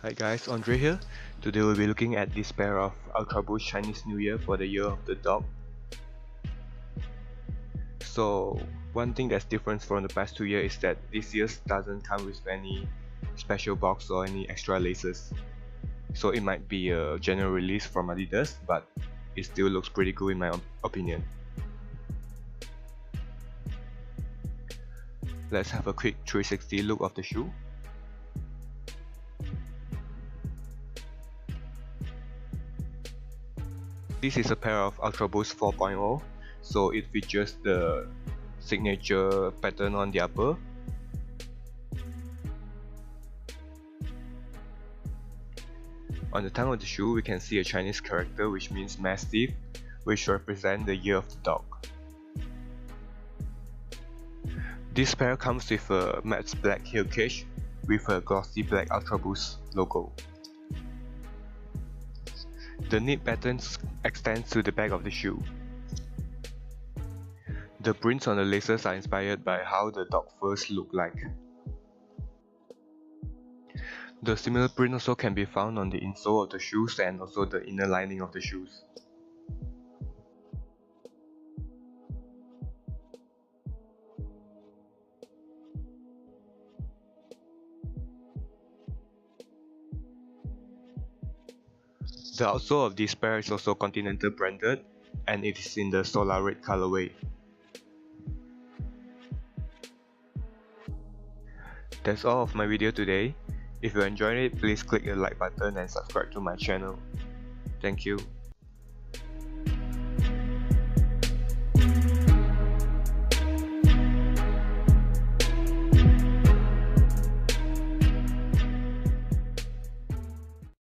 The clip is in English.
Hi guys, Andre here. Today we'll be looking at this pair of Ultraboost Chinese New Year for the year of the dog. So one thing that's different from the past 2 years is that this year's doesn't come with any special box or any extra laces. So it might be a general release from Adidas, but it still looks pretty good in my opinion. Let's have a quick 360 look of the shoe. This is a pair of Ultraboost 4.0, so it features the signature pattern on the upper. On the tongue of the shoe, we can see a Chinese character which means mastiff, which represents the year of the dog. This pair comes with a matte black heel cage with a glossy black Ultraboost logo. The knit pattern extends to the back of the shoe. The prints on the laces are inspired by how the dog first looked like. The similar print also can be found on the insole of the shoes and also the inner lining of the shoes. The outsole of this pair is also Continental branded and it is in the Solar Red colorway. That's all of my video today. If you enjoyed it, please click the like button and subscribe to my channel. Thank you.